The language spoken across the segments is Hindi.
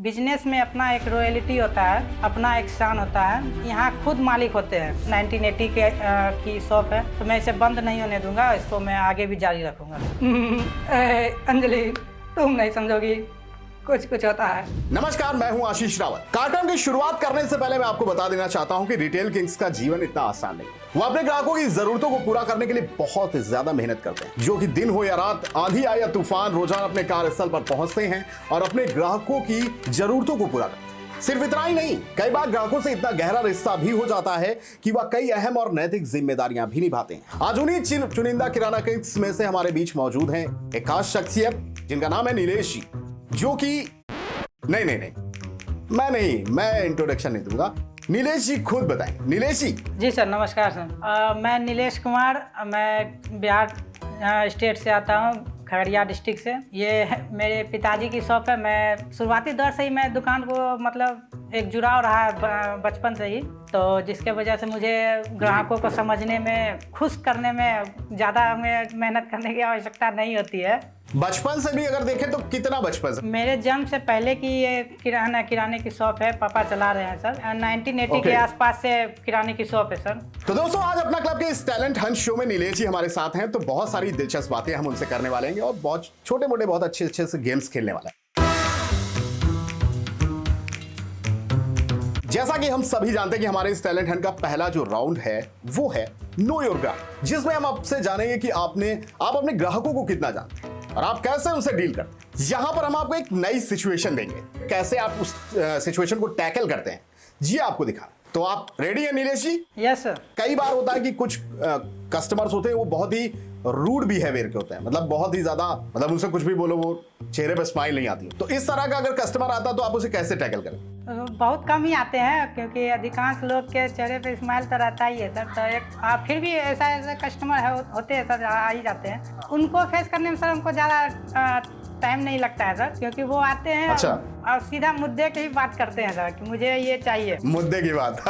बिजनेस में अपना एक रॉयल्टी होता है, अपना एक शान होता है। यहाँ खुद मालिक होते हैं। 1980 की शॉप है, तो मैं इसे बंद नहीं होने दूंगा। इसको मैं आगे भी जारी रखूंगा। अंजलि, तुम नहीं समझोगी, कुछ कुछ होता है। नमस्कार, मैं हूं आशीष रावत। कार्यक्रम की शुरुआत करने से पहले मैं आपको बता देना चाहता हूं कि रिटेल किंग्स का जीवन इतना आसान नहीं है। वो अपने ग्राहकों की जरूरतों को पूरा करने के लिए बहुत ज्यादा मेहनत करते हैं, जो कि दिन हो या रात, आंधी आए या तूफान, रोजाना अपने कार्यस्थल पर पहुंचते हैं और अपने ग्राहकों की जरूरतों को पूरा करते हैं। सिर्फ इतना ही नहीं, कई बार ग्राहकों से इतना गहरा रिश्ता भी हो जाता है कि वह कई अहम और नैतिक जिम्मेदारियां भी निभाते हैं। आज उन्हीं चुनिंदा किराना किंग्स में से हमारे बीच मौजूद हैं एक खास शख्सियत जिनका नाम है नीलेश जी, जो कि मैं इंट्रोडक्शन नहीं दूंगा। नीलेश जी खुद बताएं। नीलेश जी सर, नमस्कार सर। मैं नीलेश कुमार, मैं बिहार स्टेट से आता हूँ, खगड़िया डिस्ट्रिक्ट से। ये मेरे पिताजी की शॉप है। मैं शुरुआती दौर से ही मैं दुकान को मतलब एक जुड़ाव रहा है बचपन से ही, तो जिसके वजह से मुझे ग्राहकों को समझने में, खुश करने में ज़्यादा हमें मेहनत करने की आवश्यकता नहीं होती है। बचपन से भी अगर देखें तो कितना बचपन से? मेरे जन्म से पहले की ये किराने की शॉप है, पापा चला रहे हैं सर। 1980 के आसपास से किराने की शॉप है सर। तो दोस्तों, आज अपना क्लब के इस टैलेंट हंट शो में नीलेश जी हमारे साथ हैं, तो बहुत सारी दिलचस्प बातें हम उनसे करने वाले हैं और बहुत छोटे मोटे बहुत अच्छे से गेम्स खेलने वाले हैं। जैसा कि हम सभी जानते हैं कि हमारे इस टैलेंट हंट का पहला जो राउंड है वो है नो योर ग्राहक, जिसमें हम आपसे जानेंगे कि आप अपने ग्राहकों को कितना जानते हैं और आप कैसे उनसे डील करते हैं। यहां पर हम आपको एक नई सिचुएशन देंगे, कैसे आप उस सिचुएशन को टैकल करते हैं, जी आपको दिखा। तो आप रेडी हैं नीलेश जी? Yes sir. कई बार होता है कि कुछ कस्टमर्स होते हैं वो बहुत ही रूड बिहेवियर के होते हैं, मतलब बहुत ही ज्यादा, मतलब उनसे कुछ भी बोलो वो चेहरे पे स्माइल नहीं आती। तो इस तरह का अगर कस्टमर आता तो आप उसे कैसे टैकल करें? बहुत कम ही आते हैं, क्योंकि अधिकांश लोग के चेहरे पे स्माइल तो रहता ही है सर। तो एक फिर भी ऐसा कस्टमर होते हैं सर, आ ही जाते हैं। उनको फेस करने में सर हमको ज़्यादा टाइम नहीं लगता है सर, क्योंकि वो आते हैं। अच्छा। और सीधा मुद्दे की बात करते हैं सर कि मुझे ये चाहिए। मुद्दे की बात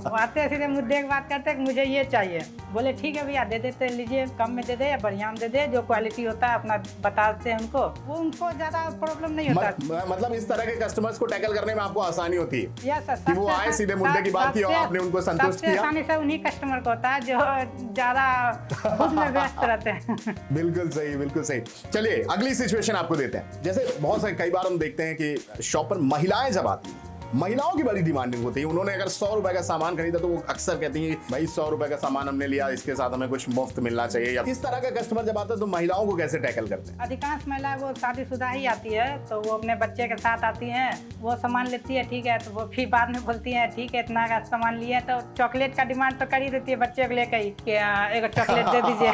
वो आते हैं सीधे मुद्दे की बात करते हैं कि मुझे ये चाहिए। बोले ठीक है भैया, दे देते, लीजिए, कम में दे दे या बढ़िया में दे दे, जो क्वालिटी होता है अपना बताते हैं उनको। वो उनको ज़्यादा प्रॉब्लम नहीं होता। मतलब इस तरह के कस्टमर्स को टैकल करने में आपको आसानी होती है? Yes sir. कि वो आए, सीधे मुद्दे की बात की और आपने उनको संतुष्ट किया। आसानी से उन्हीं कस्टमर को होता है जो ज़्यादा खुद में व्यस्त रहते हैं। बिल्कुल सही, बिल्कुल सही। चलिए अगली सिचुएशन आपको देते हैं। जैसे बहुत सारे कई बार हम देखते हैं कि शॉप पर महिलाएं जब आती हैं, महिलाओं की बड़ी डिमांडिंग होती है। उन्होंने अगर 100 रुपए का सामान खरीदा तो वो अक्सर कहती हैं भाई 100 रुपए का सामान हमने लिया, इसके साथ हमें कुछ मुफ्त मिलना चाहिए। या इस तरह का कस्टमर जब आता है तो महिलाओं को कैसे टैकल करते हैं? अधिकांश महिलाएं वो शादीशुदा ही आती है, तो वो अपने बच्चे के साथ आती हैं। वो सामान लेती है, ठीक है, तो वो फिर बाद में बोलती है ठीक है इतना का सामान लिया, तो चॉकलेट का डिमांड तो कर ही देती है बच्चे को लेकर ही कि एक चॉकलेट दे दीजिए।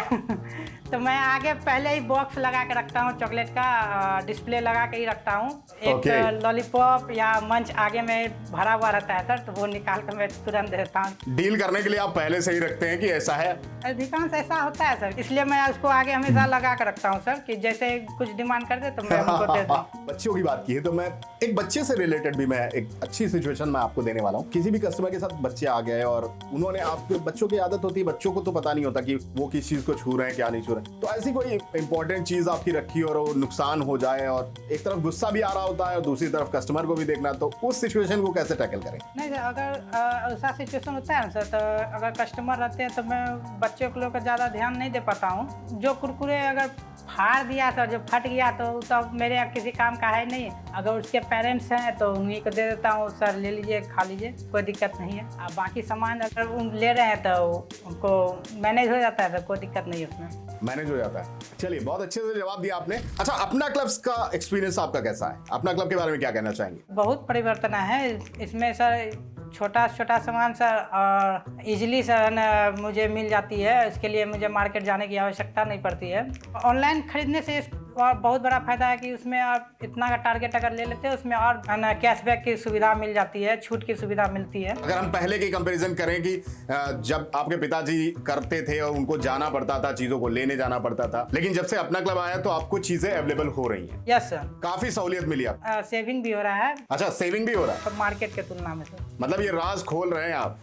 तो मैं आगे पहले ही बॉक्स लगा के रखता हूँ, चॉकलेट का डिस्प्ले लगा के ही रखता हूँ। एक लॉलीपॉप या मंच आगे में भरा हुआ रहता है सर, तो वो निकाल कर मैं तुरंत दे देता हूँ। डील करने के लिए आप पहले से ही रखते हैं कि ऐसा है? अधिकांश ऐसा होता है सर, इसलिए मैं उसको आगे हमेशा लगा कर रखता हूँ सर, कि जैसे कुछ डिमांड कर दे तो मैं उनको दे दूँ। बच्चों की बात की है तो मैं एक बच्चे से रिलेटेड भी मैं एक अच्छी सिचुएशन मैं आपको देने वाला हूँ। किसी भी कस्टमर के साथ बच्चे आ गए और उन्होंने, आपके बच्चों की आदत होती है, बच्चों को तो पता नहीं होता कि वो किस चीज को छू रहे हैं क्या नहीं छू रहे हैं, तो ऐसी कोई इंपॉर्टेंट चीज आपकी रखी और वो नुकसान हो जाए और एक तरफ गुस्सा भी आ रहा होता है और दूसरी तरफ कस्टमर को भी देखना, तो उस सिचुएशन को कैसे टैकल करें? नहीं सर, अगर ऐसा सिचुएशन होता है ना सर, तो अगर कस्टमर रहते हैं तो मैं बच्चों को लोग का ज़्यादा ध्यान नहीं दे पाता हूँ। जो कुरकुरे अगर फाड़ दिया सर, जो फट गया तो मेरे किसी काम का है नहीं। अगर उसके पेरेंट्स हैं तो उन्हीं को दे देता हूँ, सर ले लीजिए, खा लीजिए, कोई दिक्कत नहीं है। अब बाकी सामान अगर उन ले रहे हैं तो उनको मैनेज हो जाता है, तो कोई दिक्कत नहीं है उसमें, मैनेज हो जाता है। चलिए, बहुत अच्छे से जवाब दिया आपने। अच्छा, अपना क्लब का एक्सपीरियंस आपका कैसा है? अपना क्लब के बारे में क्या कहना चाहेंगे? बहुत परिवर्तन है इसमें सर। छोटा सामान सर और इजीली सर मुझे मिल जाती है। इसके लिए मुझे मार्केट जाने की आवश्यकता नहीं पड़ती है। ऑनलाइन खरीदने से और बहुत बड़ा फायदा है कि उसमें आप इतना का टारगेट अगर ले लेते हैं, उसमें और कैशबैक की सुविधा मिल जाती है, छूट की सुविधा मिलती है। अगर हम पहले की कंपैरिजन करें कि जब आपके पिताजी करते थे और उनको जाना पड़ता था, चीजों को लेने जाना पड़ता था, लेकिन जब से अपना क्लब आया तो आपको चीजें अवेलेबल हो रही हैं। यस सर, काफी सहूलियत मिली आप। सेविंग भी हो रहा है। अच्छा, सेविंग भी हो रहा है मार्केट के तुलना में सर। मतलब ये राज खोल रहे हैं आप।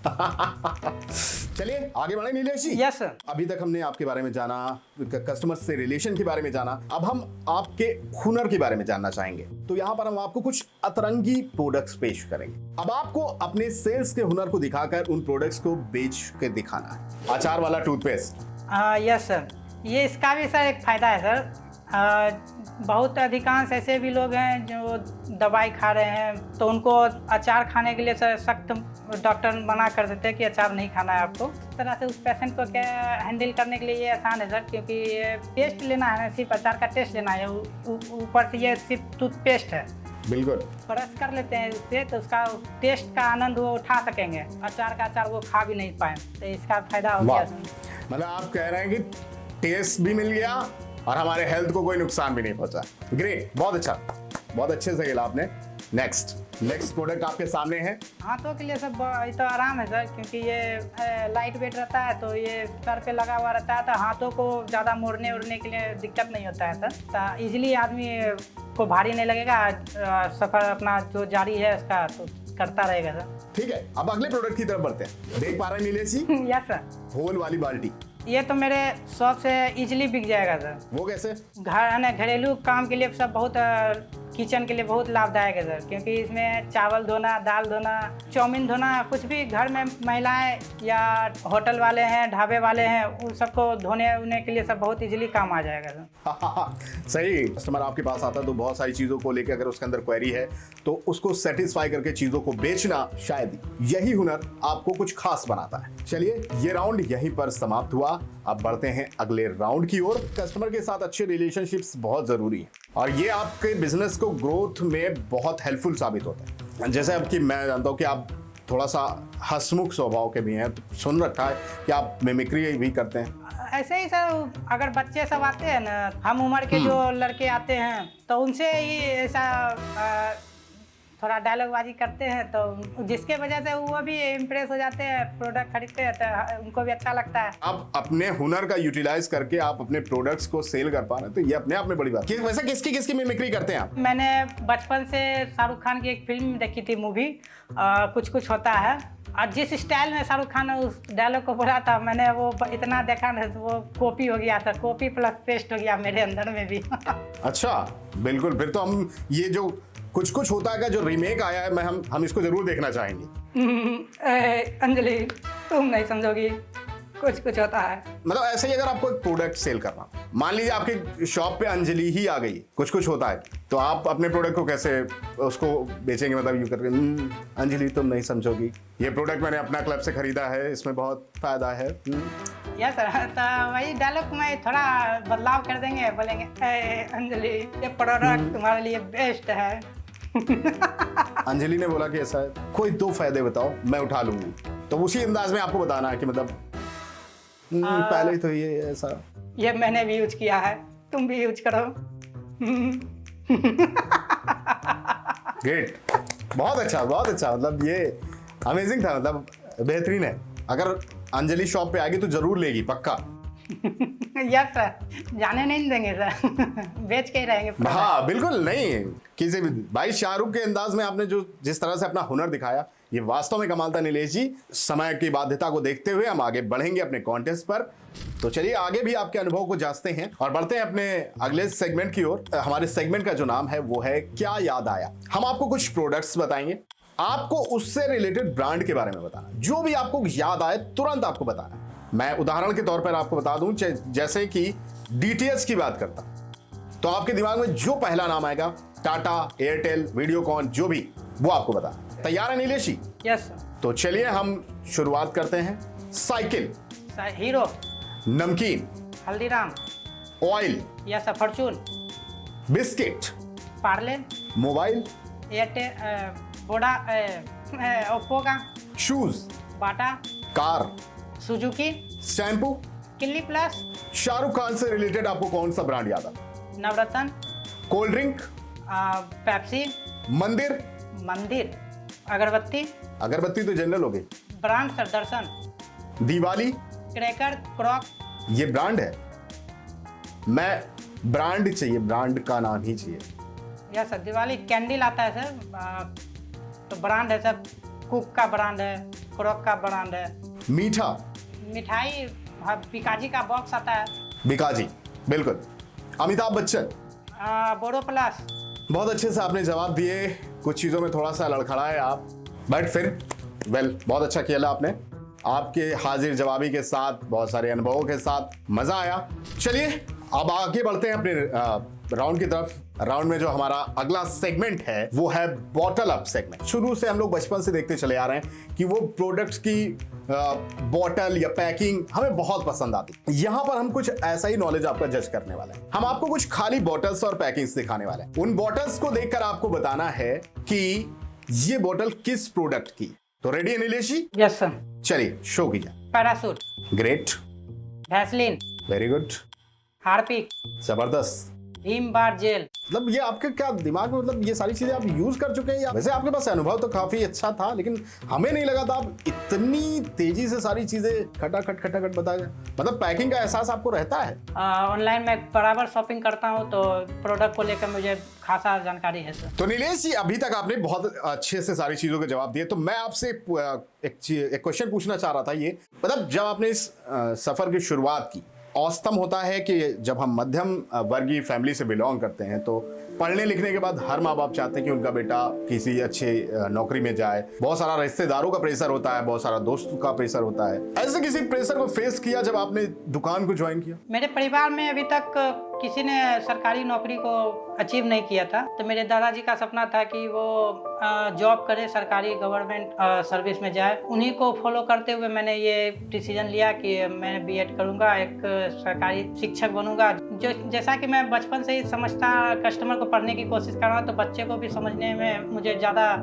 चलिए आगे बढ़े नीलेश जी। Yes sir. अभी तक हमने आपके बारे में जाना, कस्टमर से रिलेशन के बारे में जाना, अब हम आपके हुनर के बारे में जानना चाहेंगे। तो यहाँ पर हम आपको कुछ अतरंगी प्रोडक्ट्स पेश करेंगे। अब आपको अपने सेल्स के हुनर को दिखाकर उन प्रोडक्ट्स को बेच के दिखाना है। अचार वाला टूथपेस्ट। यस सर, ये इसका भी सर एक फ़ायदा है सर। बहुत अधिकांश ऐसे भी लोग हैं जो दवाई खा रहे हैं, तो उनको अचार खाने के लिए सर सख्त डॉक्टर मना कर देते हैं कि अचार नहीं खाना है आपको। इस तरह से उस पेशेंट को क्या हैंडल करने के लिए ये आसान है सर, क्योंकि ये टेस्ट लेना है ना, सिर्फ अचार का टेस्ट लेना है। ऊपर से ये सिर्फ टूथपेस्ट है, बिल्कुल ब्रश कर लेते हैं उससे, तो उसका टेस्ट का आनंद वो उठा सकेंगे। अचार का अचार वो खा भी नहीं पाए, तो इसका फायदा हो गया सर। मतलब आप कह रहे हैं कि टेस्ट भी मिल गया और हमारे हेल्थ को कोई नुकसान भी नहीं पहुंचा। ग्रेट, बहुत अच्छा, बहुत अच्छे से खेला आपने। नेक्स्ट प्रोडक्ट आपके सामने है। हाथों के लिए सब ये तो आराम है सर, क्योंकि ये लाइट वेट रहता है, तो ये सर पे लगा हुआ रहता है, तो हाथों को ज़्यादा मोड़ने उड़ने के लिए दिक्कत नहीं होता है सर। तो इजीली आदमी को भारी नहीं लगेगा, सफ़र अपना जो जारी है उसका तो करता रहेगा सर। ठीक है, अब अगले प्रोडक्ट की तरफ बढ़ते हैं। देख पा रहे हैं Nilesh ji? Yes sir. Hole वाली बाल्टी। ये तो मेरे शॉप से इजीली बिक जाएगा सर। वो कैसे? घरेलू काम के लिए सब बहुत किचन के लिए बहुत लाभदायक है सर, क्योंकि इसमें चावल धोना, दाल धोना, चाउमीन धोना, कुछ भी घर में महिलाएं या होटल वाले हैं, ढाबे वाले हैं, उन सबको धोने उन्ने के लिए सब बहुत इजीली काम आ जाएगा सर। सही। कस्टमर आपके पास आता है तो बहुत सारी चीज़ों को लेकर, अगर उसके अंदर क्वेरी है तो उसको सेटिस्फाई करके चीज़ों को बेचना, शायद यही हुनर आपको कुछ खास बनाता है। चलिए, ये राउंड यहीं पर समाप्त हुआ। अब बढ़ते हैं अगले राउंड की ओर। कस्टमर के साथ अच्छे रिलेशनशिप्स बहुत जरूरी है और ये आपके बिजनेस को ग्रोथ में बहुत हेल्पफुल साबित होता है। जैसे अब कि मैं जानता हूँ कि आप थोड़ा सा हंसमुख स्वभाव के भी हैं, तो सुन रखा है कि आप मिमिक्री भी करते हैं। ऐसे ही सर, अगर बच्चे सब आते हैं ना, हम उम्र के जो लड़के आते हैं, तो उनसे ही ऐसा थोड़ा डायलॉगबाजी करते हैं, तो जिसके वजह से वो भी इम्प्रेस हो जाते हैं, प्रोडक्ट खरीदते हैं, तो उनको भी अच्छा लगता है। आप अपने हुनर का यूटिलाइज करके आप अपने प्रोडक्ट्स को सेल कर पा रहे हैं, तो ये अपने आप में बड़ी बात है। वैसे किसकी मिमिक्री करते हैं आप? मैंने बचपन से शाहरुख खान की एक फिल्म देखी थी, मूवी कुछ होता है, और जिस स्टाइल में शाहरुख खान ने उस डायलॉग को बोला था, मैंने वो इतना देखा ना, वो कॉपी हो गया था, कॉपी प्लस पेस्ट हो गया मेरे अंदर में भी। अच्छा, बिल्कुल। फिर तो हम ये जो कुछ होता है का जो रीमेक आया है, हम इसको जरूर देखना चाहेंगे। अंजलि, तुम नहीं समझोगी, कुछ होता है। मतलब ऐसे ही अगर आपको एक प्रोडक्ट सेल करना, मान लीजिए आपकी शॉप पे अंजलि ही आ गई, कुछ होता है, तो आप अपने प्रोडक्ट को कैसे उसको बेचेंगे? मतलब यूं करके, अंजलि तुम नहीं समझोगी, ये प्रोडक्ट मैंने अपना क्लब से खरीदा है, इसमें बहुत फायदा है। यस सर, तो वही डायलॉग में थोड़ा बदलाव कर देंगे, बोलेंगे अंजलि ये प्रोडक्ट तुम्हारे लिए बेस्ट है। अंजलि ने बोला कि ऐसा है, कोई 2 फायदे बताओ, मैं उठा लूंगी। तो उसी अंदाज में आपको बताना है कि मतलब पहले तो ये ऐसा, ये मैंने भी यूज किया है, तुम भी यूज करो। ग्रेट, बहुत अच्छा, मतलब ये अमेजिंग था, मतलब बेहतरीन है। अगर अंजलि शॉप पे आएगी तो जरूर लेगी, पक्का। यस सर, जाने नहीं देंगे सर, बेच के ही रहेंगे। हाँ बिल्कुल, नहीं किसी भी भाई, शाहरुख के अंदाज में आपने जिस तरह से अपना हुनर दिखाया, ये वास्तव में कमाल था नीलेश जी। समय की बाध्यता को देखते हुए हम आगे बढ़ेंगे अपने कॉन्टेस्ट पर, तो चलिए आगे भी आपके अनुभव को जांचते हैं और बढ़ते हैं अपने अगले सेगमेंट की ओर। हमारे सेगमेंट का जो नाम है वो है क्या याद आया। हम आपको कुछ प्रोडक्ट्स बताएंगे, आपको उससे रिलेटेड ब्रांड के बारे में बताना, जो भी आपको याद आए तुरंत आपको बताना। मैं उदाहरण के तौर पर आपको बता दूं, जैसे कि डीटीएच की बात करता, तो आपके दिमाग में जो पहला नाम आएगा, टाटा, एयरटेल, वीडियोकॉन, जो भी, वो आपको बता। तैयार है नीलेश जी? Yes sir. तो चलिए हम शुरुआत करते हैं। साइकिल, हीरो, नमकीन, Haldiram, oil, yes sir, Fortune, biscuit, Parle, mobile, Airtel, Voda, Oppo का, शूज, बाटा, कार, सुजुकी, शैम्पू, किल्ली प्लस। शाहरुख खान से रिलेटेड आपको कौन सा ब्रांड याद आता? नवरत्न, कोल्ड ड्रिंक, पेप्सी, मंदिर, अगरबत्ती, अगरबत्ती तो जनरल हो गई, ब्रांड सर, दर्शन, दिवाली, क्रैकर, क्रॉक, ये ब्रांड है। मैं ब्रांड चाहिए, ब्रांड का नाम ही चाहिए। यस सर, दिवाली कैंडल आता है सर, तो ब्रांड है सर, कुक का ब्रांड है, क्रॉक का ब्रांड है। मीठा, मिठाई पिकाजी का बॉक्स आता है। बिकाजी, बिल्कुल। अमिताभ बच्चन। बोरो प्लस। बहुत अच्छे से आपने जवाब दिए, कुछ चीजों में थोड़ा सा लड़खड़ाए आप, बट फिर बहुत अच्छा किया आपने। आपके हाजिर जवाबी के साथ, बहुत सारे अनुभवों के साथ मजा आया। चलिए अब आगे बढ़ते हैं अपने राउंड की तरफ। राउंड में जो हमारा अगला सेगमेंट है वो है बॉटल अप सेगमेंट। शुरू से हम लोग बचपन से देखते चले आ रहे हैं कि वो प्रोडक्ट्स की बॉटल या पैकिंग हमें बहुत पसंद आती है। यहां पर हम कुछ ऐसा ही नॉलेज आपका जज करने वाले हैं। हम आपको कुछ खाली बॉटल्स और पैकिंग्स दिखाने वाले हैं। उन बॉटल्स को देखकर आपको बताना है कि ये बॉटल किस प्रोडक्ट की। तो रेडी है नीलेश जी? Yes sir. चलिए शो कीजिए। Parachute. Great, Vaseline. Very good, Harpic. जबरदस्त। Vim bar gel. मतलब ये आपके क्या दिमाग में, मतलब ये सारी चीजें आप यूज कर चुके हैं या वैसे आपके पास अनुभव तो काफी अच्छा था, लेकिन हमें नहीं लगा था आप इतनी तेजी से सारी चीजें खटाखट बता गए। मतलब पैकिंग का एहसास आपको रहता है? ऑनलाइन मैं बराबर शॉपिंग करता हूँ, तो प्रोडक्ट को लेकर मुझे खासा जानकारी है सर। तो नीलेश जी, अभी तक आपने बहुत अच्छे से सारी चीजों के जवाब दिए, तो मैं आपसे एक क्वेश्चन पूछना चाह रहा था। ये मतलब जब आपने इस सफर की शुरुआत की, औसतम होता है कि जब हम मध्यम वर्गीय फैमिली से बिलोंग करते हैं तो पढ़ने लिखने के बाद हर माँ बाप चाहते हैं कि उनका बेटा किसी अच्छे नौकरी में जाए। बहुत सारा रिश्तेदारों का प्रेशर होता है, बहुत सारा दोस्तों का प्रेशर होता है। ऐसे किसी प्रेशर को फेस किया जब आपने दुकान को ज्वाइन किया? मेरे परिवार में अभी तक किसी ने सरकारी नौकरी को अचीव नहीं किया था, तो मेरे दादाजी का सपना था कि वो जॉब करे, सरकारी गवर्नमेंट सर्विस में जाए। उन्हीं को फॉलो करते हुए मैंने ये डिसीजन लिया कि मैं बीएड करूंगा, एक सरकारी शिक्षक बनूंगा। जो जैसा कि मैं बचपन से ही समझता, कस्टमर को पढ़ने की कोशिश कर रहा हूँ, तो बच्चे को भी समझने में मुझे ज़्यादा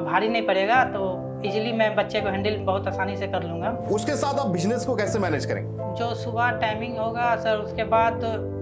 भारी नहीं पड़ेगा, तो इजीली मैं बच्चे को हैंडल बहुत आसानी से कर लूँगा। उसके साथ आप बिजनेस को कैसे मैनेज करेंगे? जो सुबह टाइमिंग होगा सर, उसके बाद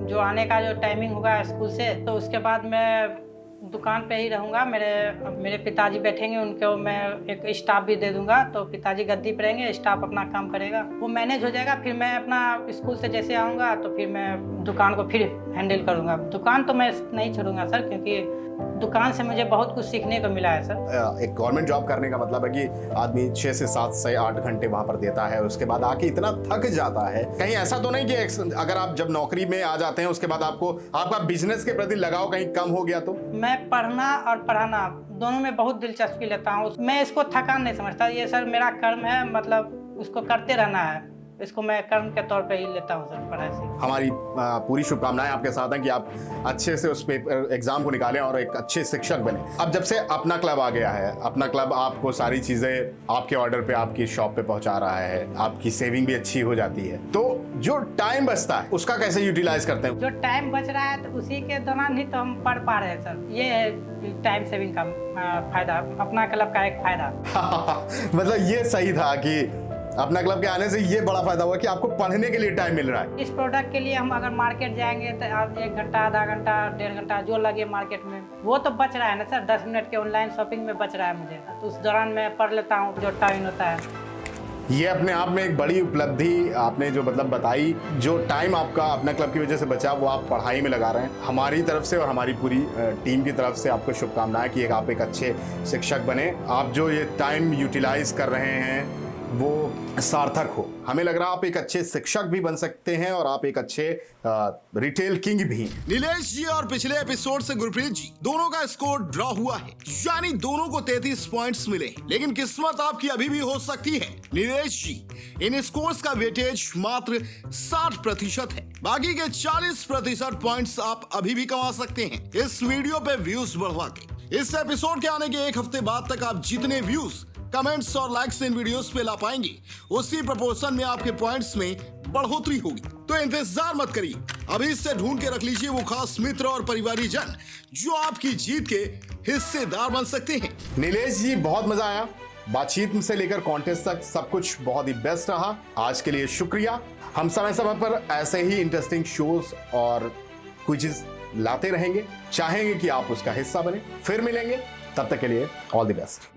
जो आने का जो टाइमिंग होगा स्कूल से, तो उसके बाद मैं दुकान पे ही रहूँगा। मेरे पिताजी बैठेंगे, उनको मैं एक स्टाफ भी दे दूंगा, तो पिताजी गद्दी पर रहेंगे, स्टाफ अपना काम करेगा, वो मैनेज हो जाएगा। फिर मैं अपना स्कूल से जैसे आऊँगा तो फिर मैं दुकान को फिर हैंडल करूँगा। दुकान तो मैं नहीं छोड़ूंगा सर, क्योंकि दुकान से मुझे बहुत कुछ सीखने को मिला है सर। एक गवर्नमेंट जॉब करने का मतलब है कि आदमी 6 से 7 से 8 घंटे वहां पर देता है, उसके बाद आके इतना थक जाता है। कहीं ऐसा तो नहीं कि अगर आप जब नौकरी में आ जाते हैं उसके बाद आपका बिजनेस के प्रति लगाव कहीं कम हो गया? तो मैं पढ़ना और पढ़ाना दोनों में बहुत दिलचस्पी लेता हूँ। मैं इसको थकान नहीं समझता। ये सर मेरा कर्म है, मतलब उसको करते रहना है। इसको मैं कर्म के तौर पे ही लेता हूँ सर, पढ़ाई से। हमारी पूरी शुभकामनाएं आपके साथ हैं कि आप अच्छे से उस पेपर एग्जाम को निकालें और एक अच्छे शिक्षक बने। अब जब से अपना क्लब आ गया है, अपना क्लब आपको सारी चीजें आपके ऑर्डर पे आपकी शॉप पे पहुंचा रहा है, आपकी सेविंग भी अच्छी हो जाती है, तो जो टाइम बचता है उसका कैसे यूटिलाइज करते हैं? जो टाइम बच रहा है तो उसी के दौरान ही तो हम पढ़ पा रहे हैं सर। ये है टाइम सेविंग का फायदा, अपना क्लब का एक फायदा। मतलब ये सही था कि अपना क्लब के आने से ये बड़ा फायदा हुआ कि आपको पढ़ने के लिए टाइम मिल रहा है। इस प्रोडक्ट के लिए हम अगर मार्केट जाएंगे तो 1 घंटा, आधा घंटा, 1.5 घंटा जो लगे मार्केट में, वो तो बच रहा है ना सर। 10 मिनट के ऑनलाइन शॉपिंग में बच रहा है मुझे, तो उस दौरान मैं पढ़ लेता हूँ जो टाइम होता है। ये अपने आप में एक बड़ी उपलब्धि आपने जो मतलब बताई। जो टाइम आपका अपना क्लब की वजह से बचा वो आप पढ़ाई में लगा रहे हैं। हमारी तरफ से और हमारी पूरी टीम की तरफ से आपको शुभकामनाएं कि आप एक अच्छे शिक्षक बने। आप जो ये टाइम यूटिलाइज कर रहे हैं वो सार्थक हो। हमें लग रहा है आप एक अच्छे शिक्षक भी बन सकते हैं और आप एक अच्छे रिटेल किंग भी। नीलेश जी और पिछले एपिसोड से गुरप्रीत जी, दोनों का स्कोर ड्रॉ हुआ है, यानी दोनों को 33 पॉइंट्स मिले। लेकिन किस्मत आपकी अभी भी हो सकती है। नीलेश जी, इन स्कोर्स का वेटेज मात्र 60% है, बाकी के 40% पॉइंट्स आप अभी भी कमा सकते हैं इस वीडियो पे व्यूज बढ़वा के। इस एपिसोड के आने के 1 हफ्ते बाद तक आप जितने व्यूज, कमेंट्स और लाइक्स इन वीडियोस पे ला पाएंगे, उसी प्रोपोर्शन में आपके पॉइंट्स में बढ़ोतरी होगी। तो इंतजार मत करिए, अभी से ढूंढ के रख लीजिए वो खास मित्र और परिवारी जन जो आपकी जीत के हिस्सेदार बन सकते हैं। नीलेश जी, बहुत मजा आया। बातचीत से लेकर कॉन्टेस्ट तक सब कुछ बहुत ही बेस्ट रहा। आज के लिए शुक्रिया। हम समय समय पर ऐसे ही इंटरेस्टिंग शोज और क्विज़ लाते रहेंगे, चाहेंगे कि आप उसका हिस्सा बने। फिर मिलेंगे, तब तक के लिए ऑल द बेस्ट।